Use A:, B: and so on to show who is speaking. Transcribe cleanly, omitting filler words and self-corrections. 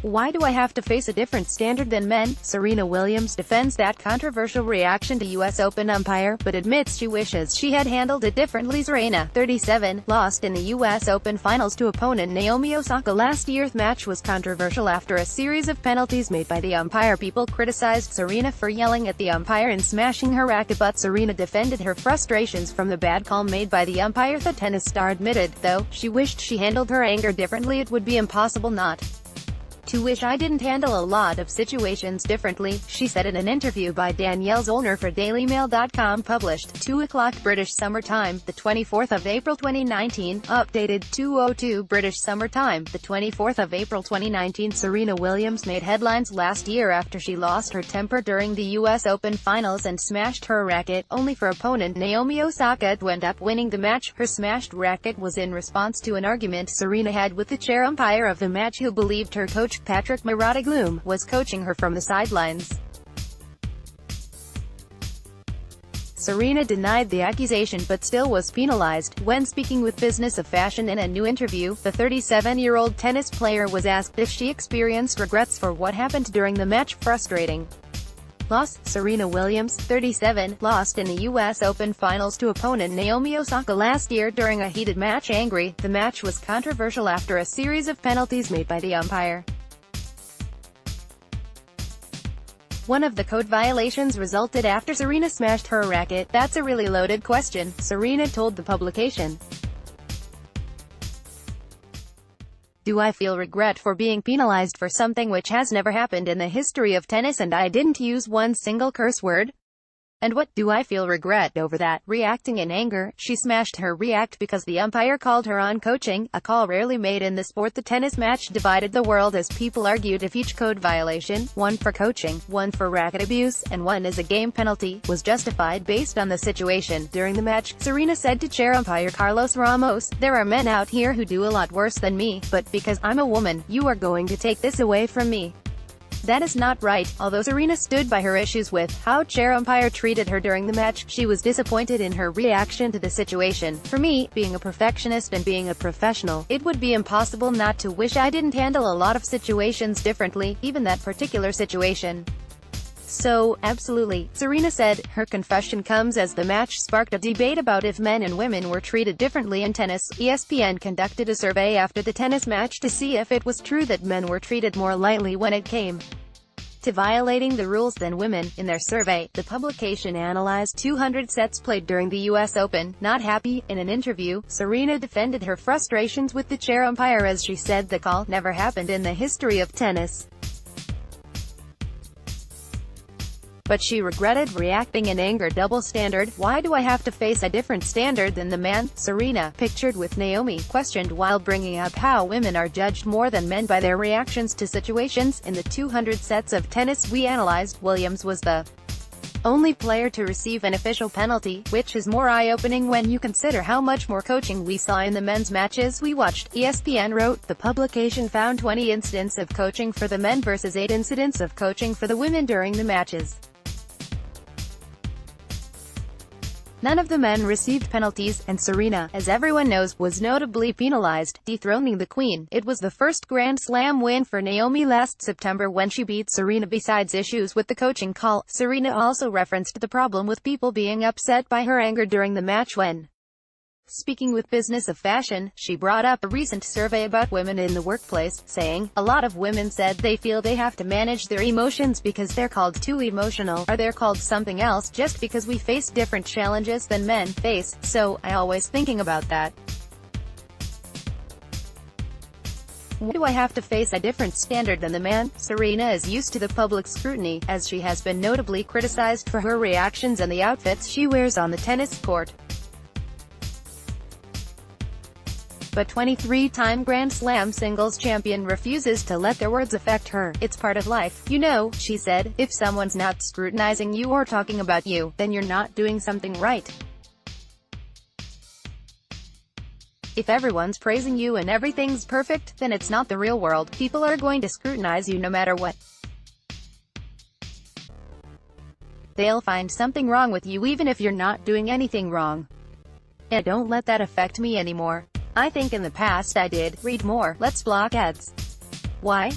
A: Why do I have to face a different standard than men? Serena Williams defends that controversial reaction to US Open umpire, but admits she wishes she had handled it differently. Serena, 37, lost in the US Open finals to opponent Naomi Osaka last year's match was controversial after a series of penalties made by the umpire. People criticized Serena for yelling at the umpire and smashing her racket, but Serena defended her frustrations from the bad call made by the umpire. The tennis star admitted, though, she wished she handled her anger differently. It would be impossible not to wish I didn't handle a lot of situations differently, she said in an interview by Danielle Zollner for DailyMail.com, published 2 o'clock British Summer Time, the 24th of April 2019, updated 2:02 British Summer Time, the 24th of April 2019. Serena Williams made headlines last year after she lost her temper during the US Open finals and smashed her racket, only for opponent Naomi Osaka to end up winning the match. Her smashed racket was in response to an argument Serena had with the chair umpire of the match, who believed her coach Patrick Marotta-Gloom was coaching her from the sidelines. Serena denied the accusation but still was penalized. When speaking with Business of Fashion in a new interview, the 37-year-old tennis player was asked if she experienced regrets for what happened during the match. Frustrating loss. Serena Williams, 37, lost in the US Open finals to opponent Naomi Osaka last year during a heated match. Angry, the match was controversial after a series of penalties made by the umpire. One of the code violations resulted after Serena smashed her racket. That's a really loaded question, Serena told the publication. Do I feel regret for being penalized for something which has never happened in the history of tennis, and I didn't use one single curse word? And what do I feel regret over that? Reacting in anger, she smashed her racket because the umpire called her on coaching, a call rarely made in the sport. The tennis match divided the world as people argued if each code violation, one for coaching, one for racket abuse, and one as a game penalty, was justified based on the situation. During the match, Serena said to chair umpire Carlos Ramos, "There are men out here who do a lot worse than me, but because I'm a woman, you are going to take this away from me. That is not right." Although Serena stood by her issues with how chair umpire treated her during the match, she was disappointed in her reaction to the situation. "For me, being a perfectionist and being a professional, it would be impossible not to wish I didn't handle a lot of situations differently, even that particular situation. So, absolutely," Serena said. Her confession comes as the match sparked a debate about if men and women were treated differently in tennis. ESPN conducted a survey after the tennis match to see if it was true that men were treated more lightly when it came to violating the rules than women. In their survey, the publication analyzed 200 sets played during the US Open. Not happy, in an interview, Serena defended her frustrations with the chair umpire as she said the call never happened in the history of tennis, but she regretted reacting in anger. Double standard. Why do I have to face a different standard than the man? Serena, pictured with Naomi, questioned while bringing up how women are judged more than men by their reactions to situations. In the 200 sets of tennis we analyzed, Williams was the only player to receive an official penalty, which is more eye-opening when you consider how much more coaching we saw in the men's matches we watched. ESPN wrote, the publication found 20 incidents of coaching for the men versus 8 incidents of coaching for the women during the matches. None of the men received penalties, and Serena, as everyone knows, was notably penalized, dethroning the Queen. It was the first Grand Slam win for Naomi last September when she beat Serena. Besides issues with the coaching call, Serena also referenced the problem with people being upset by her anger during the match. When speaking with Business of Fashion, she brought up a recent survey about women in the workplace, saying, "A lot of women said they feel they have to manage their emotions because they're called too emotional, or they're called something else just because we face different challenges than men face, so I always thinking about that. Why do I have to face a different standard than the man?" Serena is used to the public scrutiny, as she has been notably criticized for her reactions and the outfits she wears on the tennis court. But 23-time Grand Slam singles champion refuses to let their words affect her. "It's part of life, you know," she said. "If someone's not scrutinizing you or talking about you, then you're not doing something right. If everyone's praising you and everything's perfect, then it's not the real world. People are going to scrutinize you no matter what. They'll find something wrong with you even if you're not doing anything wrong. And don't let that affect me anymore. I think in the past I did. Read more. Let's block ads. Why?